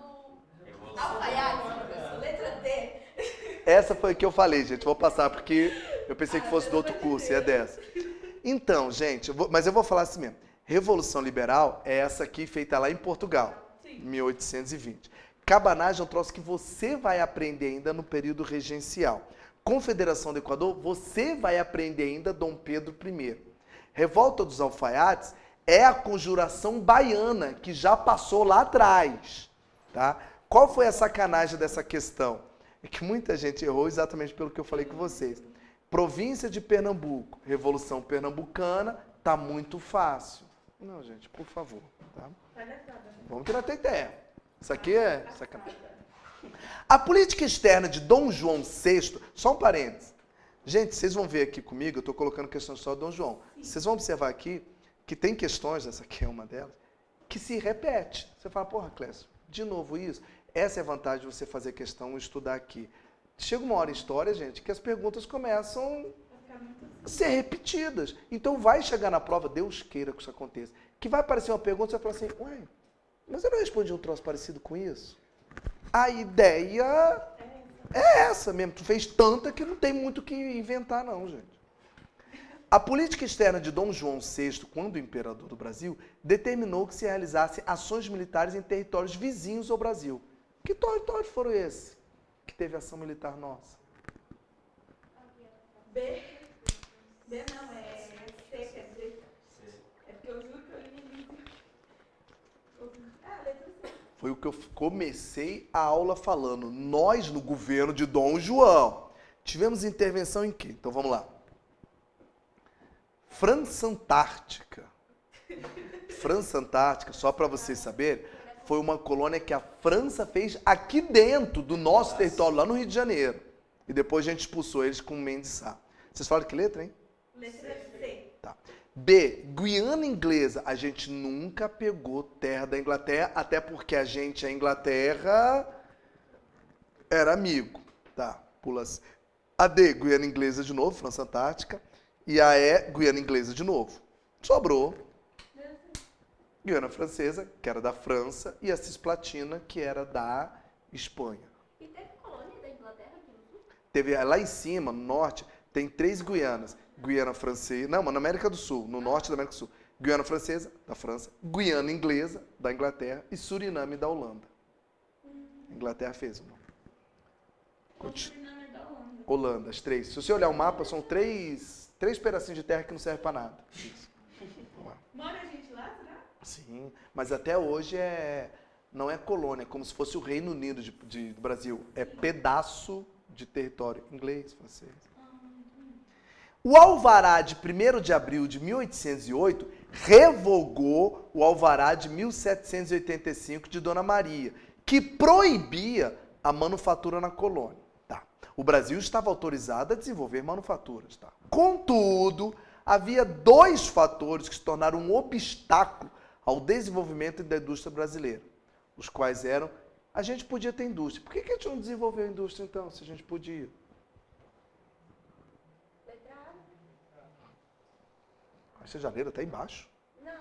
alfaiate, professor. Letra D.
Essa foi a que eu falei, gente. Vou passar porque eu pensei que fosse do outro curso e é dessa. Então, gente, mas eu vou falar assim mesmo. Revolução Liberal é essa aqui feita lá em Portugal,
Sim.
1820. Cabanagem é um troço que você vai aprender ainda no período regencial. Confederação do Equador, você vai aprender ainda Dom Pedro I. Revolta dos Alfaiates é a conjuração baiana, que já passou lá atrás. Tá? Qual foi a sacanagem dessa questão? É que muita gente errou exatamente pelo que eu falei com vocês. Província de Pernambuco, Revolução Pernambucana, tá muito fácil. Não, gente, por favor. Tá? Vamos tirar até ideia. Isso aqui é sacanagem. A política externa de Dom João VI, só um parênteses. Gente, vocês vão ver aqui comigo, eu estou colocando questões só de Dom João. Vocês vão observar aqui que tem questões, essa aqui é uma delas, que se repete. Você fala, porra, Clécio, de novo isso? Essa é a vantagem de você fazer questão e estudar aqui. Chega uma hora em história, gente, que as perguntas começam a ser repetidas. Então vai chegar na prova, Deus queira que isso aconteça, que vai aparecer uma pergunta e você vai falar assim, ué, mas eu não respondi um troço parecido com isso? A ideia é essa mesmo. Tu fez tanta que não tem muito o que inventar, não, gente. A política externa de Dom João VI, quando imperador do Brasil, determinou que se realizassem ações militares em territórios vizinhos ao Brasil. Que territórios foram esses que teve ação militar nossa?
B. B não, é C, quer dizer. É porque eu juro que eu li. Letra C.
Foi o que eu comecei a aula falando. Nós, no governo de Dom João, tivemos intervenção em quê? Então vamos lá. França Antártica. França Antártica, só para vocês saberem, foi uma colônia que a França fez aqui dentro do nosso território, lá no Rio de Janeiro. E depois a gente expulsou eles com Mendes Sá. Vocês falaram que letra, hein?
Letra C.
Tá. B, Guiana Inglesa. A gente nunca pegou terra da Inglaterra, até porque a gente, a Inglaterra, era amigo. Tá, pula assim. A D, Guiana Inglesa de novo, França Antártica. E a E, Guiana Inglesa de novo. Sobrou Guiana Francesa, que era da França, e a Cisplatina, que era da Espanha.
E teve colônia da Inglaterra aqui no sul?
Teve lá em cima, no norte, tem 3 Guianas. Guiana Francesa, não, mas na América do Sul, no norte da América do Sul. Guiana Francesa, da França. Guiana Inglesa, da Inglaterra. E Suriname, da Holanda. A Inglaterra fez uma.
Suriname é da Holanda.
Holanda, as 3. Se você olhar o mapa, são 3 pedacinhos de terra que não servem para nada. Isso.
Mora a gente lá, será?
Sim, mas até hoje Não é colônia, é como se fosse o Reino Unido do Brasil. É pedaço de território inglês, francês. O alvará de 1º de abril de 1808 revogou o alvará de 1785 de Dona Maria, que proibia a manufatura na colônia. Tá. O Brasil estava autorizado a desenvolver manufaturas. Tá. Contudo, havia 2 fatores que se tornaram um obstáculo ao desenvolvimento da indústria brasileira, os quais eram: a gente podia ter indústria. Por que a gente não desenvolveu a indústria então, se a gente podia? Essa janeira está embaixo.
Não, é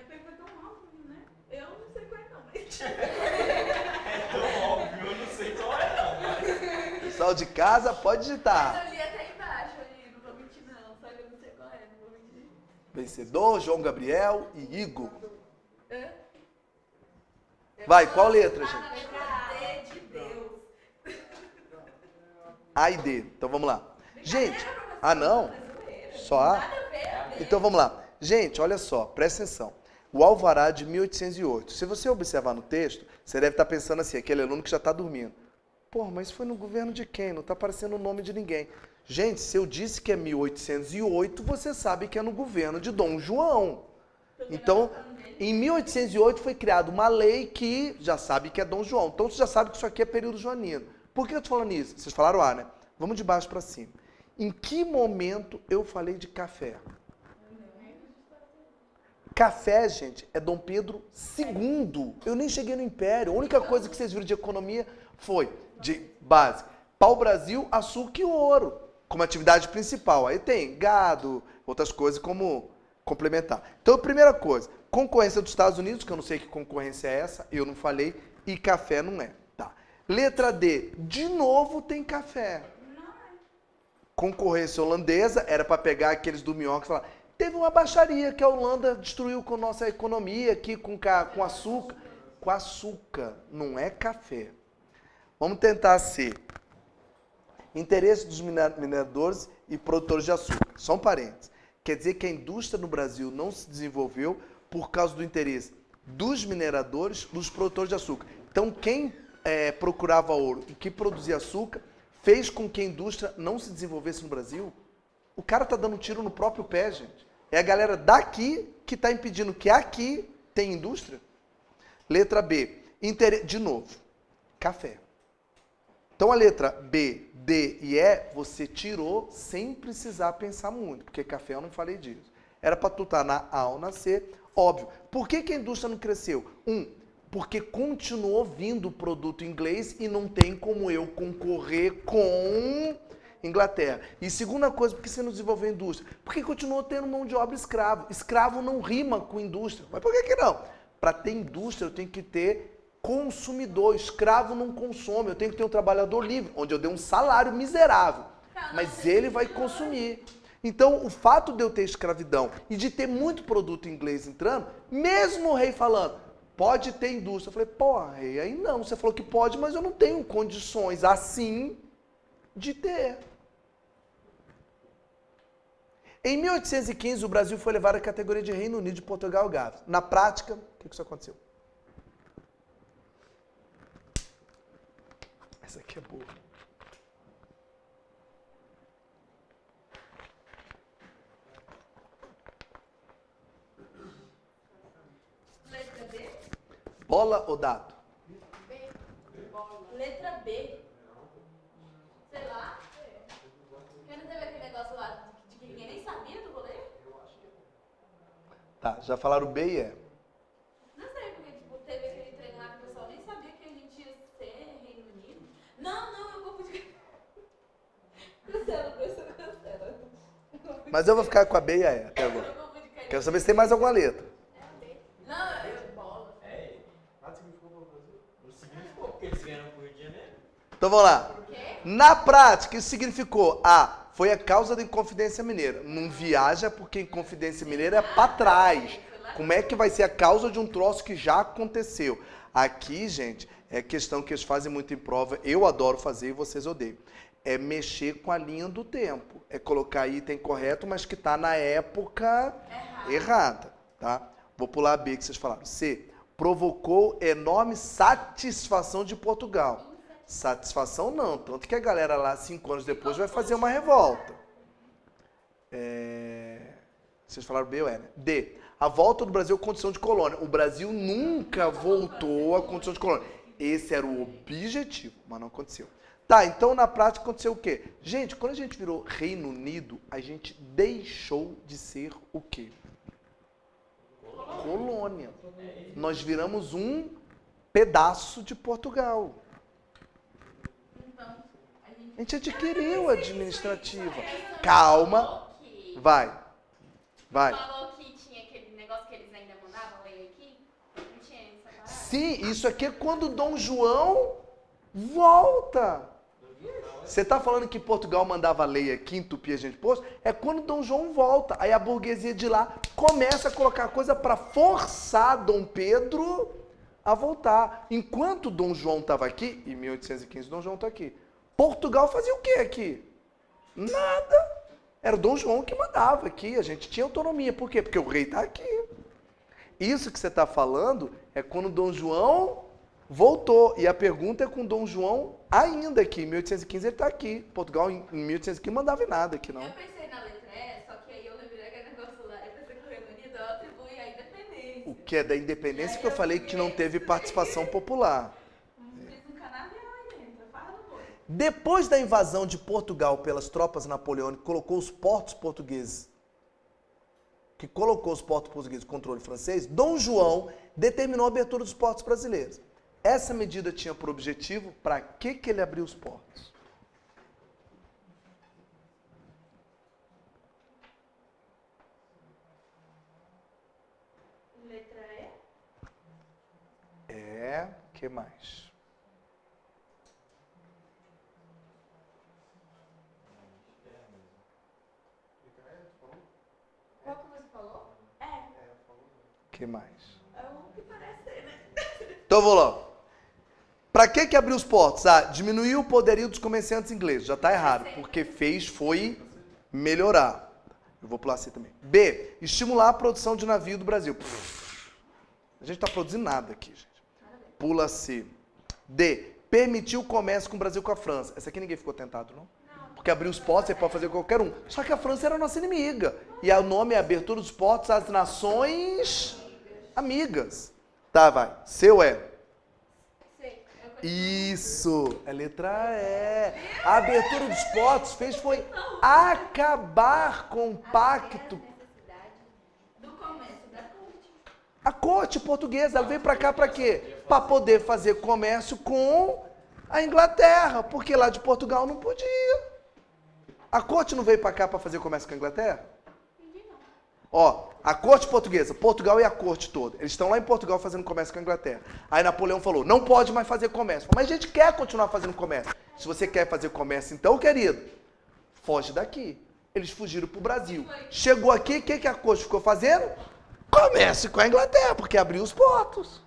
porque foi tão óbvio, né? Eu não sei qual é não, mas...
É tão óbvio, eu não sei qual é não.
Pessoal de casa, pode digitar.
Mas eu li até embaixo ali, não vou mentir não, só que eu não sei qual é, não vou mentir.
Vencedor, João Gabriel e Igor.
Hã?
Vai, qual letra,
Ah,
gente?
na letra D de Deus.
A e D. Então vamos lá. Gente,
Brincadeira,
ah não?
professor, brasileiro.
Só A?
Nada a ver.
Então vamos lá. Gente, olha só, presta atenção. O alvará de 1808. Se você observar no texto, você deve estar pensando assim, aquele aluno que já está dormindo. Pô, mas foi no governo de quem? Não está aparecendo o nome de ninguém. Gente, se eu disse que é 1808, você sabe que é no governo de Dom João. Então, em 1808 foi criada uma lei que já sabe que é Dom João. Então você já sabe que isso aqui é período joanino. Por que eu estou falando isso? Vocês falaram A, né? Vamos de baixo para cima. Em que momento eu falei de café? Café, gente, é Dom Pedro II. Eu nem cheguei no Império. A única coisa que vocês viram de economia foi de base pau-brasil, açúcar e ouro como atividade principal. Aí tem gado, outras coisas como complementar. Então, a primeira coisa, concorrência dos Estados Unidos, que eu não sei que concorrência é essa, eu não falei, e café não é. Tá. Letra D, de novo tem café. Concorrência holandesa, era para pegar aqueles do minhoca e falar, teve uma baixaria que a Holanda destruiu com a nossa economia aqui, com açúcar. Com açúcar, não é café. Vamos tentar ser interesse dos mineradores e produtores de açúcar. Só um parênteses. Quer dizer que a indústria no Brasil não se desenvolveu por causa do interesse dos mineradores, dos produtores de açúcar. Então, quem procurava ouro e que produzia açúcar fez com que a indústria não se desenvolvesse no Brasil? O cara está dando um tiro no próprio pé, gente. É a galera daqui que está impedindo que aqui tenha indústria. Letra B. De novo, café. Então, a letra B, D e E, você tirou sem precisar pensar muito, porque café eu não falei disso. Era para tu estar na A ou na C, óbvio. Por que a indústria não cresceu? Porque continuou vindo produto inglês e não tem como eu concorrer com Inglaterra. E segunda coisa, por que você não desenvolveu a indústria? Porque continuou tendo mão de obra escravo. Escravo não rima com indústria. Mas por que não? Para ter indústria, eu tenho que ter consumidor. Escravo não consome. Eu tenho que ter um trabalhador livre, onde eu dei um salário miserável. Mas ele vai consumir. Então, o fato de eu ter escravidão e de ter muito produto inglês entrando, mesmo o rei falando, pode ter indústria. Eu falei, pô, rei, aí não. Você falou que pode, mas eu não tenho condições assim de ter. Em 1815, o Brasil foi levado à categoria de Reino Unido de Portugal e Gales. Na prática, o que isso aconteceu? Essa aqui é boa.
Letra B?
Bola ou dado?
Letra B. Sei lá. Porque não teve aquele negócio lá de que ninguém nem sabia do rolê?
Tá, já falaram B e E.
Não sei, porque tipo, teve aquele treino lá que o pessoal nem sabia que a gente ia ser Reino Unido. Não, eu confundi. Cancela, professor, cancela.
Mas eu vou ficar com a B e a E até agora.
Eu confundi com a
Quero saber se tem mais alguma letra.
Não, bola.
É, nada significou para o Brasil. Não significou, porque eles ganharam por Rio de Janeiro.
Então vamos lá.
O quê?
Na prática, isso significou A, foi a causa da Inconfidência Mineira. Não viaja porque Inconfidência Mineira é para trás. Como é que vai ser a causa de um troço que já aconteceu? Aqui, gente, é questão que eles fazem muito em prova. Eu adoro fazer e vocês odeiam. É mexer com a linha do tempo. É colocar item correto, mas que está na época errada. Tá? Vou pular a B que vocês falaram. C. Provocou enorme satisfação de Portugal. Satisfação não, tanto que a galera lá 5 anos depois vai fazer uma revolta. Vocês falaram B ou E, né? D. A volta do Brasil à condição de colônia. O Brasil nunca voltou à condição de colônia. Esse era o objetivo, mas não aconteceu. Tá, então na prática aconteceu o quê? Gente, quando a gente virou Reino Unido, a gente deixou de ser o quê? Colônia. Nós viramos um pedaço de Portugal.
Então,
A gente adquiriu a administrativa. Calma. Vai.
Falou que tinha aquele negócio que eles ainda mandavam ler aqui. Não tinha essa parada?
Sim, isso aqui é quando Dom João volta. Você está falando que Portugal mandava lei aqui, entupia a gente posto? É quando Dom João volta. Aí a burguesia de lá começa a colocar coisa para forçar Dom Pedro a voltar. Enquanto Dom João estava aqui, em 1815 Dom João está aqui, Portugal fazia o quê aqui? Nada. Era o Dom João que mandava aqui. A gente tinha autonomia. Por quê? Porque o rei está aqui. Isso que você está falando é quando Dom João voltou. E a pergunta é com Dom João ainda aqui. Em 1815 ele está aqui. Portugal em 1815 mandava em nada aqui, não.
eu pensei na letra E, só que aí eu lembrei aquele negócio lá. Eu pensei que o Reino Unido atribui a independência.
O que é da independência que eu falei que não teve participação popular.
Fiz um canavial aí dentro, fala no boi.
Depois da invasão de Portugal pelas tropas napoleônicas, que colocou os portos portugueses no controle francês, Dom João determinou a abertura dos portos brasileiros. Essa medida tinha por objetivo, para que ele abriu os portos?
Letra E?
O que mais?
Qual que você falou?
O que mais?
É o que parece ser, né?
Então vou lá. Para que abriu os portos? Ah, diminuiu o poderio dos comerciantes ingleses. Já está errado, porque foi melhorar. Eu vou pular C também. B, estimular a produção de navio do Brasil. A gente não está produzindo nada aqui, gente. Pula C. D, permitiu o comércio com o Brasil e com a França. Essa aqui ninguém ficou tentado, não? Porque abrir os portos você pode fazer qualquer um. Só que a França era a nossa inimiga. E o nome é Abertura dos Portos às Nações Amigas. Tá, vai. C ou E? Isso, é letra E. A abertura dos portos foi acabar com o pacto.
Do comércio da corte.
A corte portuguesa, ela veio para cá para quê? Para poder fazer comércio com a Inglaterra, porque lá de Portugal não podia. A corte não veio para cá para fazer comércio com a Inglaterra? Ó, a corte portuguesa, Portugal e a corte toda, eles estão lá em Portugal fazendo comércio com a Inglaterra. Aí Napoleão falou, não pode mais fazer comércio. Mas a gente quer continuar fazendo comércio. Se você quer fazer comércio então, querido, foge daqui. Eles fugiram para o Brasil. Chegou aqui, o que a corte ficou fazendo? Comércio com a Inglaterra, porque abriu os portos.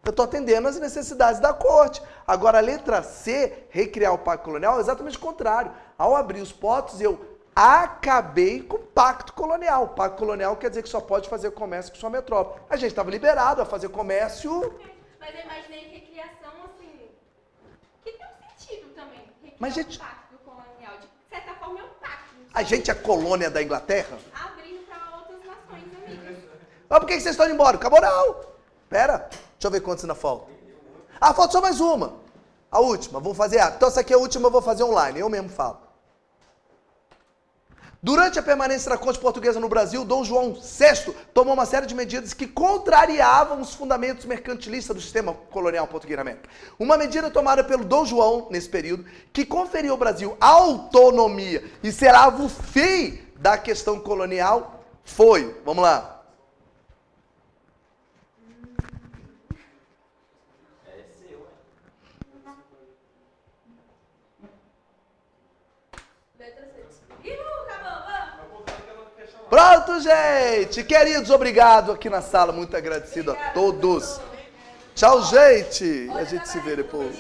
Eu estou atendendo às necessidades da corte. Agora, a letra C, recriar o pacto colonial, é exatamente o contrário. Ao abrir os portos, eu acabei com o pacto colonial. O pacto colonial quer dizer que só pode fazer comércio com sua metrópole. A gente estava liberado a fazer comércio.
Mas eu imaginei recriação, assim, que tem um sentido também. Recriar
Mas, gente,
o pacto colonial. De certa forma é um pacto.
a gente é colônia da Inglaterra?
Abrindo para outras nações amigas.
Mas por que vocês estão indo embora? Acabou não. Pera, deixa eu ver quantos ainda falta. Ah, falta só mais uma. A última, vou fazer. Então essa aqui é a última, eu vou fazer online. Eu mesmo falo. Durante a permanência da corte portuguesa no Brasil, Dom João VI tomou uma série de medidas que contrariavam os fundamentos mercantilistas do sistema colonial português na América. Uma medida tomada pelo Dom João, nesse período, que conferiu ao Brasil autonomia e selava o fim da questão colonial, foi, vamos lá, pronto, gente! Queridos, obrigado aqui na sala. Muito agradecido a todos. Tchau, gente! A gente se vê depois.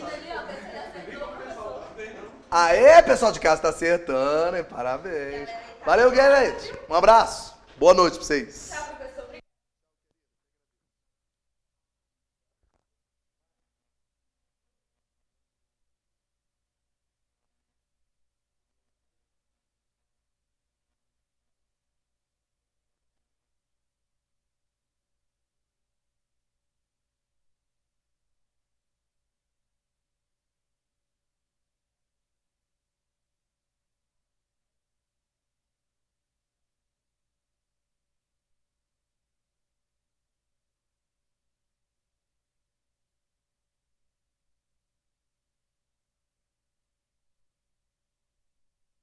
Aê, pessoal de casa, tá acertando, hein? Parabéns. Valeu, gente. Um abraço. Boa noite pra vocês.